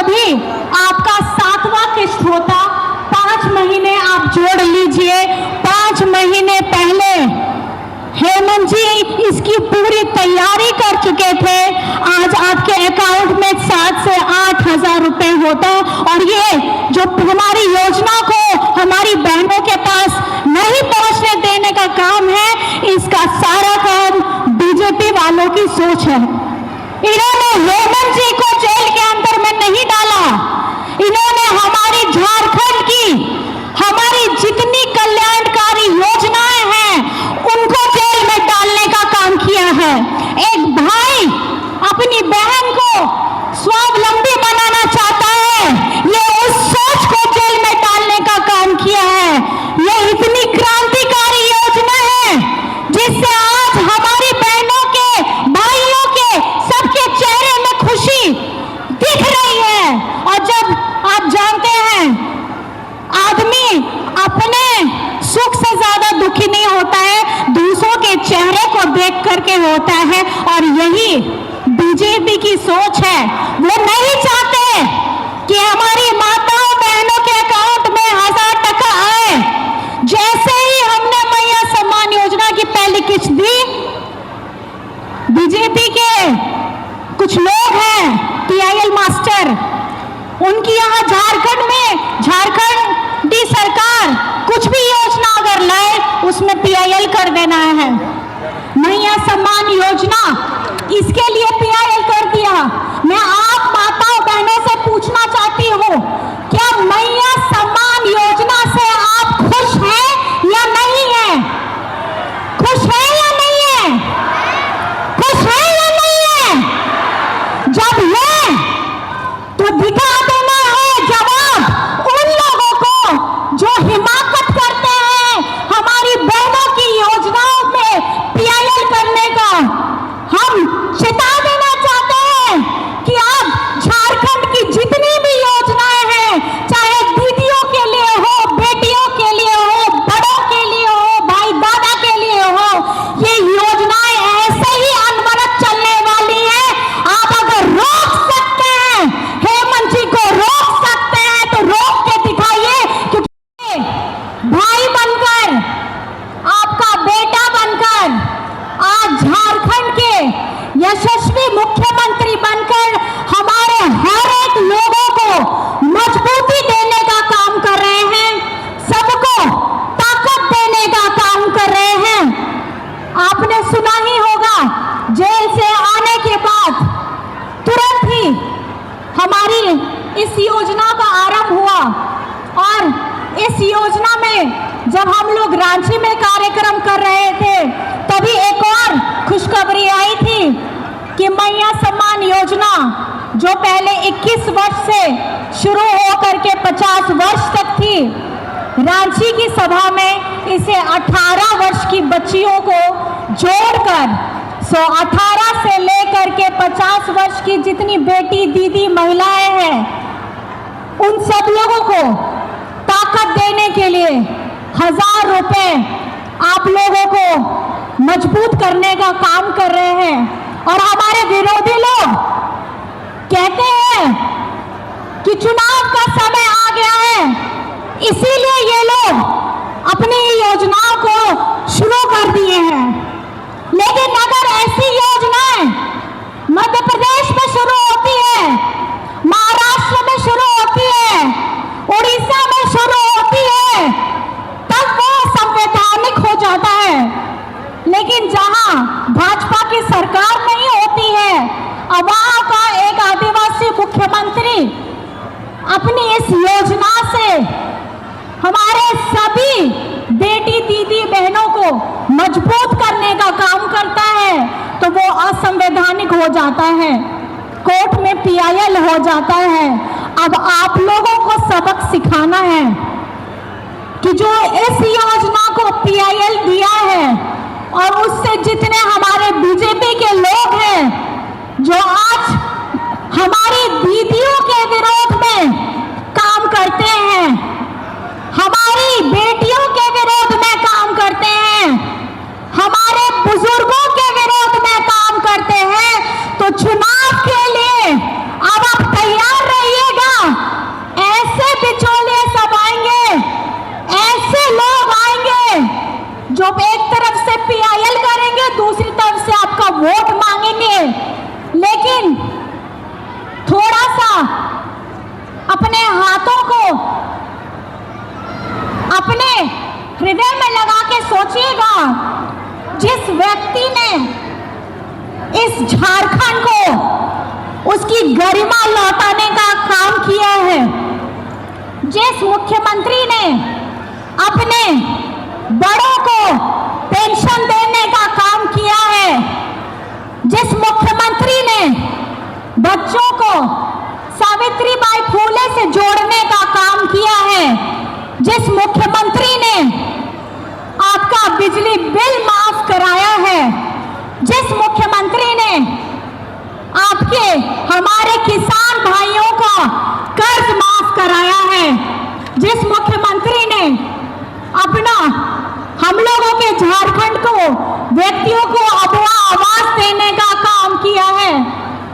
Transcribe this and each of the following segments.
भी आपका 7वां किस्त होता। 5 महीने आप जोड़ लीजिए। 5 महीने पहले हेमंत जी इसकी पूरी तैयारी कर चुके थे। आज आपके अकाउंट में 7 से 8 हजार रुपए होता। और ये जो हमारी योजना को हमारी बहनों के पास नहीं पहुंचने देने का काम है, इसका सारा काम बीजेपी वालों की सोच है। इन्होंने हेमंत जी को जेल के अंदर में नहीं डाला। इन्होंने हमारी झारखंड की हमारी जितनी कल्याणकारी योजनाएं हैं उनको जेल में डालने का काम किया है। एक भाई अपनी बहन को स्वावलंबी बनाना चाहता है, ये उस सोच को जेल में डालने का काम किया है। ये इतनी क्रांतिकारी योजना है जिससे आज हमारी बहनों के, भाइयों के, सबके चेहरे में खुशी दिख रही है। और जब आप जानते हैं आदमी अपने सुख से ज्यादा दुखी नहीं होता है, दूसरों के चेहरे को देख करके होता है। और यही बीजेपी की सोच है। वो नहीं चाहते कि हमारी माताओं बहनों के अकाउंट में 1000 टका आए। जैसे ही हमने मैया सम्मान योजना की पहली किस्त दी, बीजेपी के कुछ लोग हैं PIL मास्टर, उनकी यहाँ झारखंड में झारखंडी सरकार कुछ भी योजना अगर लाए उसमें PIL कर देना है। मैया सम्मान योजना इसके लिए PIL कर दिया। मैं आप माताओं बहनों से पूछना चाहती हूँ, क्या मैया सम्मान योजना से आप खुश हैं या नहीं है? खुश है या नहीं है? खुश है या नहीं है? जब है तो दिखा देना है जवाब उन लोगों को जो हिमाकत करते हैं हमारी बहनों की योजनाओं में PIL करने का। हम चेता देना चाहते हैं कि आप झारखंड की जितनी भी योजनाएं हैं, चाहे दीदियों के लिए हो, बेटियों के लिए हो, बड़ों के लिए हो, भाई दादा के लिए हो, ये योजनाएं ऐसे ही अनवरत चलने वाली हैं। आप अगर रोक सकते हैं, हेमंत जी को रोक सकते हैं तो रोक के दिखाइए। क्योंकि भाई बनकर, आपका बेटा बनकर, आज झारखंड के यशस्वी मुख्यमंत्री बनकर हमारे हर एक लोगों को मजबूती देने का काम कर रहे हैं, सबको ताकत देने का काम कर रहे हैं। आपने सुना ही होगा, जेल से आने के बाद तुरंत ही हमारी इस योजना का आरंभ हुआ। और इस योजना में जब हम लोग रांची में कार्यक्रम कर रहे थे, तभी एक और खुशखबरी आई थी कि मैया सम्मान योजना जो पहले 21 वर्ष से शुरू होकर के 50 वर्ष तक थी, रांची की सभा में इसे 18 वर्ष की बच्चियों को जोड़कर 18 से लेकर के 50 वर्ष की जितनी बेटी, दीदी, महिलाएं हैं, उन सब लोगों को ताकत देने के लिए 1000 रुपए आप लोगों को मजबूत करने का काम कर रहे हैं। और हमारे विरोधी लोग कहते हैं कि चुनाव का समय आ गया है, इसीलिए ये लोग अपनी योजनाओं को शुरू कर दिए हैं। लेकिन अगर ऐसी योजनाएं मध्य प्रदेश में शुरू होती है, महाराष्ट्र में शुरू होती है, उड़ीसा में शुरू होती है, तब वो संवैधानिक हो जाता है। लेकिन जहां भाजपा की सरकार नहीं होती है, अब वहां का एक आदिवासी मुख्यमंत्री अपनी इस योजना से हमारे सभी बेटी, दीदी, बहनों को मजबूत करने का काम करता है, तो वो असंवैधानिक हो जाता है, कोर्ट में PIL हो जाता है। अब आप लोगों को सबक सिखाना है कि जो इस योजना को PIL दिया है और उससे जितने हमारे बीजेपी के लोग हैं जो आज हमारी दीदियों के विरोध में काम करते हैं, हमारी बेटियों के विरोध में काम करते हैं, हमारे बुजुर्गों के विरोध में काम करते हैं, तो चुनाव के लिए अब आप तैयार रहिएगा। जो एक तरफ से PIL करेंगे, दूसरी तरफ से आपका वोट मांगेंगे, लेकिन थोड़ा सा अपने हाथों को अपने हृदय में लगा के सोचिएगा, जिस व्यक्ति ने इस झारखंड को उसकी गरिमा लौटाने का काम किया है, जिस मुख्यमंत्री ने अपने बड़ों को पेंशन देने का काम किया है, जिस मुख्यमंत्री ने बच्चों को सावित्रीबाई फूले से जोड़ने का काम किया है, जिस मुख्यमंत्री ने आपका बिजली बिल माफ कराया है, जिस मुख्यमंत्री ने आपके हमारे किसान भाइयों का कर्ज माफ कराया है, जिस मुख्यमंत्री ने अपना हम लोगों के झारखंड को व्यक्तियों को अपना आवास देने का काम किया है,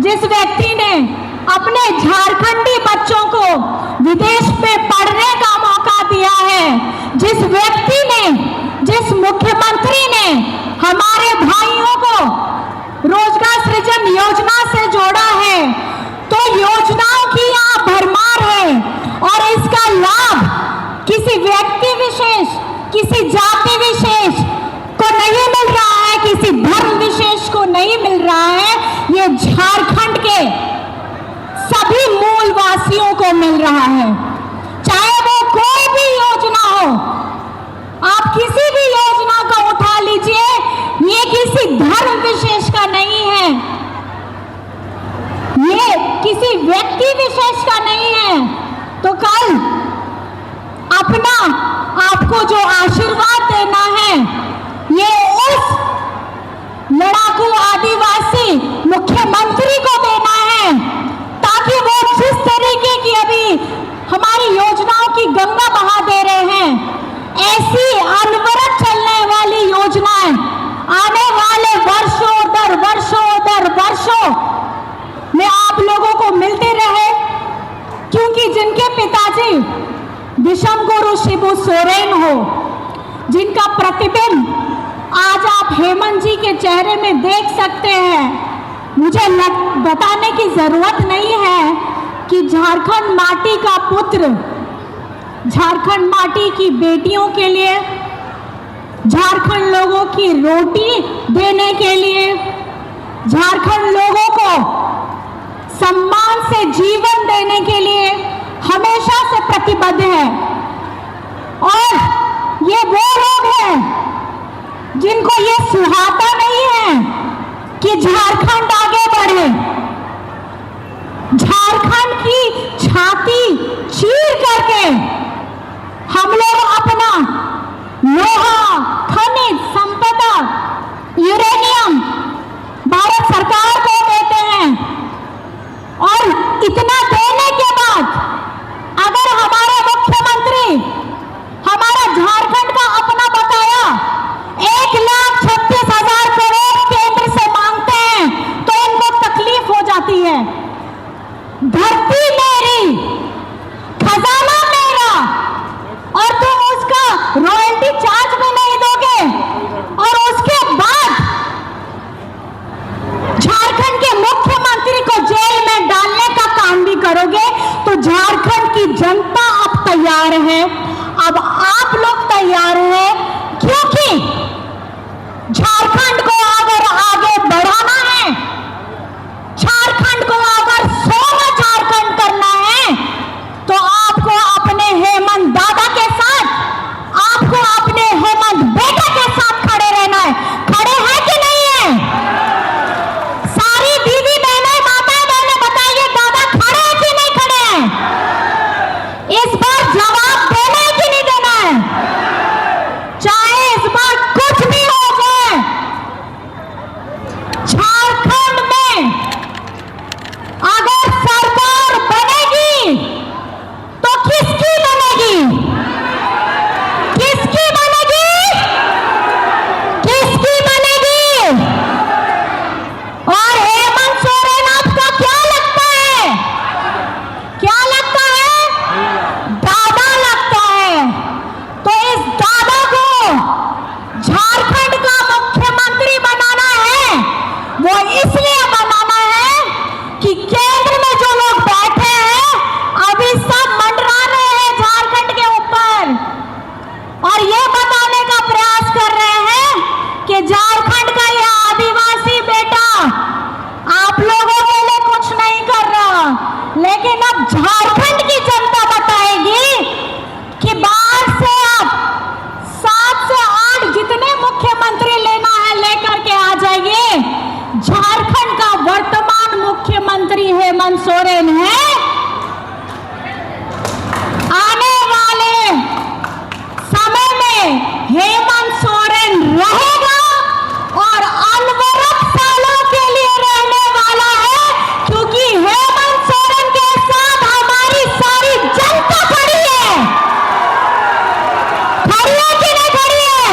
जिस व्यक्ति ने अपने झारखंडी बच्चों को विदेश में पढ़ने का मौका दिया है, जिस व्यक्ति ने, जिस मुख्यमंत्री ने हमारे भाइयों को रोजगार सृजन योजना से जोड़ा है, तो योजनाओं की यहाँ भरमार है और इसका लाभ किसी व्यक्ति विशेष, किसी जाति विशेष को नहीं मिल रहा है, किसी धर्म विशेष को नहीं मिल रहा है, ये झारखंड के सभी मूल वासियों को मिल रहा है। चाहे वो कोई भी योजना हो, आप किसी भी योजना को उठा लीजिए, ये किसी धर्म विशेष का नहीं है, ये किसी व्यक्ति विशेष का नहीं है। तो कल अपना आपको जो आशीर्वाद देना है, ये उस लड़ाकू आदिवासी मुख्यमंत्री को देना है, ताकि वो जिस तरीके की अभी हमारी योजनाओं की गंगा बहा दे रहे हैं, ऐसी अनवरत चलने वाली योजनाएं आने वाले वर्षों दर वर्षों में आप लोगों को मिलते रहे, क्योंकि जिनके पिताजी विषम गुरु शिबू सोरेन हो, जिनका प्रतिबिंब आज आप हेमंत जी के चेहरे में देख सकते हैं। मुझे बताने की जरूरत नहीं है कि झारखंड माटी का पुत्र, झारखंड माटी की बेटियों के लिए, झारखंड लोगों की रोटी देने के लिए, झारखंड लोगों को सम्मान से जीवन देने के लिए हमेशा से प्रतिबद्ध है। और ये वो लोग हैं जिनको ये सुहाता नहीं है कि झारखंड आगे बढ़े, झारखंड की छाती चीर करके हम लोग अपना लोहा, खनिज संपदा, यूरेनियम भारत सरकार को देते हैं, और इतना देने के बाद अगर हमारे मुख्यमंत्री हमारा झारखंड का अपना बकाया 1,36,000 करोड़ केंद्र से मांगते हैं, तो इनको तकलीफ हो जाती है। कर रहे हैं कि झारखंड का यह आदिवासी बेटा आप लोगों के लिए कुछ नहीं कर रहा, लेकिन अब झारखंड की जनता बताएगी कि बाहर से आप 7 से 8 जितने मुख्यमंत्री लेना है लेकर के आ जाइए। झारखंड का वर्तमान मुख्यमंत्री हेमंत सोरेन है। आने वाले समय में हेमंत सोरेन रहेगा और अनवरत सालों के लिए रहने वाला है, क्योंकि हेमंत सोरेन के साथ हमारी सारी जनता खड़ी है। खड़ी है कि नहीं खड़ी है?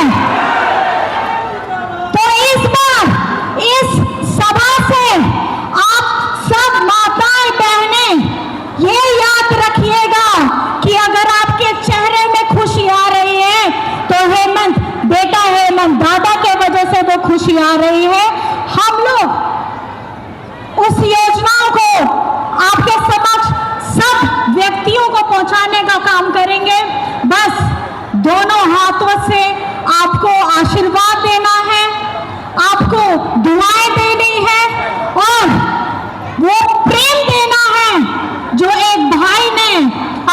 तो इस बार इस सभा से आप सब माताएं बहनें ये याद रखिएगा कि अगर आपके चेहरे में खुशी आ रही है तो हेमंत बेटा, हेमंत दादा के वजह से वो खुशी आ रही है। हम लोग उस योजनाओं को आपके समक्ष सब व्यक्तियों को पहुंचाने का काम करेंगे। बस दोनों हाथों से आपको आशीर्वाद देना है, आपको दुआएं देनी है और वो प्रेम देना है जो एक भाई ने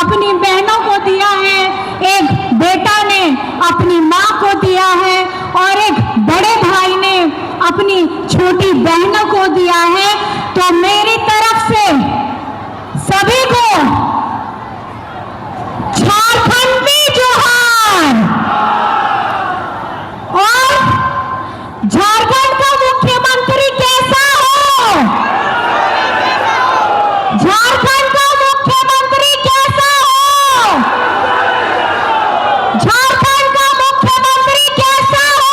अपनी बहनों को दिया है, एक बेटा ने अपनी माँ को दिया है और एक बड़े भाई ने अपनी छोटी बहनों को दिया है। तो मेरी तरफ से सभी को झारखंडी जोहार। और झारखंड का मुख्यमंत्री कैसा हो? झारखंड का मुख्यमंत्री कैसा हो? झारखंड का मुख्यमंत्री कैसा हो?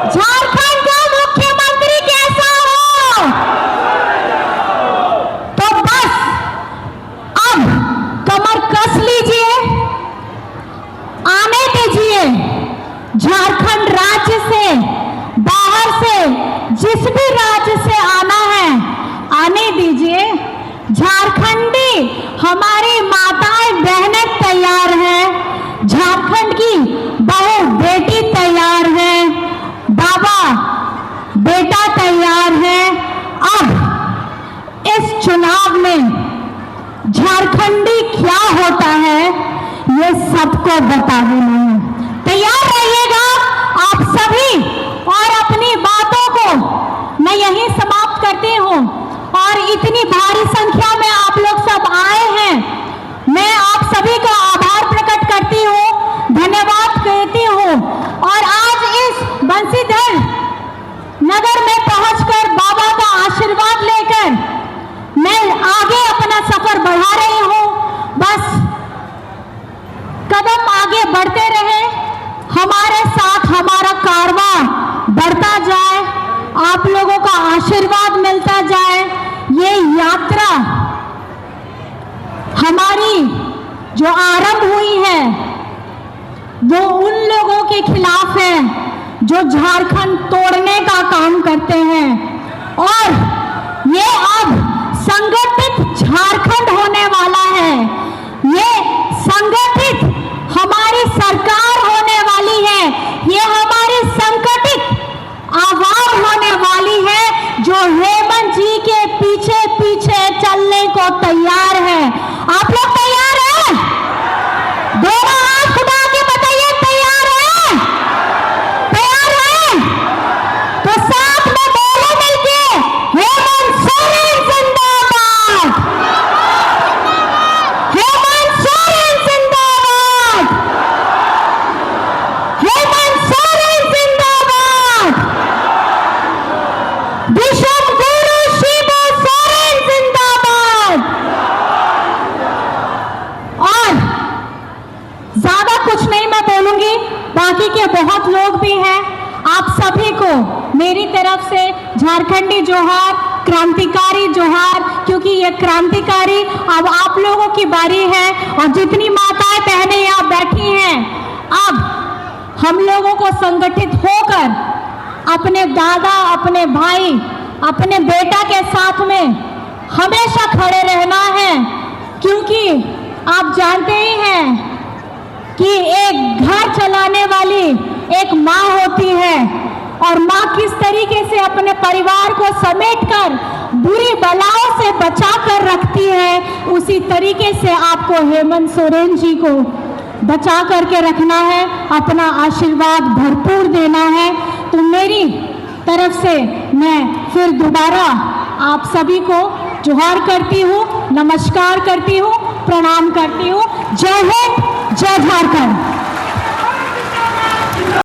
झारखंड का मुख्यमंत्री कैसा हो? तो बस अब कमर कस लीजिए, आने दीजिए। झारखंड राज्य से, बाहर से, जिस भी राज्य से आना है आने दीजिए। झारखंडी हमारी माताएं बहनें तैयार हैं, झारखंड की बहू बेटी तैयार है, बाबा बेटा तैयार है। अब इस चुनाव में झारखंडी क्या होता है ये सबको बता देना है। तैयार रहिएगा आप सभी। और अपनी बातों को मैं यहीं समाप्त करती हूँ। और इतनी भारी संख्या में आप लोग सब आए हैं, मैं आप सभी का आभार प्रकट करती हूँ, धन्यवाद कहती हूँ। और आज इस बंसीधर नगर में पहुंचकर बाबा का आशीर्वाद लेकर मैं आगे अपना सफर बढ़ा रही हूँ। बस कदम आगे बढ़ते रहे, हमारे साथ हमारा कारवां बढ़ता जाए, आप लोगों का आशीर्वाद मिलता जाए। ये यात्रा हमारी जो आरंभ हुई है वो उन लोगों के खिलाफ है जो झारखंड तोड़ने का काम करते हैं। और ये अब संगठित झारखंड होने वाला है, ये संगठित हमारी सरकार होने वाली है, ये हमारी संगठित आवाज होने वाली है जो हेमंत जी के पीछे पीछे चलने को तैयार है। आप लोग तैयार हैं? दोनों हाथ उठा के बताइए तैयार हैं? तैयार हैं? तो साथ में बोलो मिलके, हेमंत सोरेन जिंदाबाद, हेमंत सोरेन जिंदाबाद, हेमंत सोरेन जिंदाबाद, विश्व गुरु शिबू सोरेन जिंदाबाद। और ज्यादा कुछ नहीं मैं बोलूंगी, बाकी के बहुत लोग भी हैं। आप सभी को मेरी तरफ से झारखंडी जोहार, क्रांतिकारी जोहार, क्योंकि ये क्रांतिकारी अब आप लोगों की बारी है। और जितनी माताएं बहनें यहाँ बैठी हैं, अब हम लोगों को संगठित होकर अपने दादा, अपने भाई, अपने बेटा के साथ में हमेशा खड़े रहना है, क्योंकि आप जानते ही हैं कि एक घर चलाने वाली एक माँ होती है और माँ किस तरीके से अपने परिवार को समेटकर बुरी बलाओं से बचा कर रखती है, उसी तरीके से आपको हेमंत सोरेन जी को बचा करके रखना है, अपना आशीर्वाद भरपूर देना है। तो मेरी तरफ से मैं फिर दोबारा आप सभी को जोहार करती हूँ, नमस्कार करती हूँ, प्रणाम करती हूँ। जय हिंद, जय झारखंड।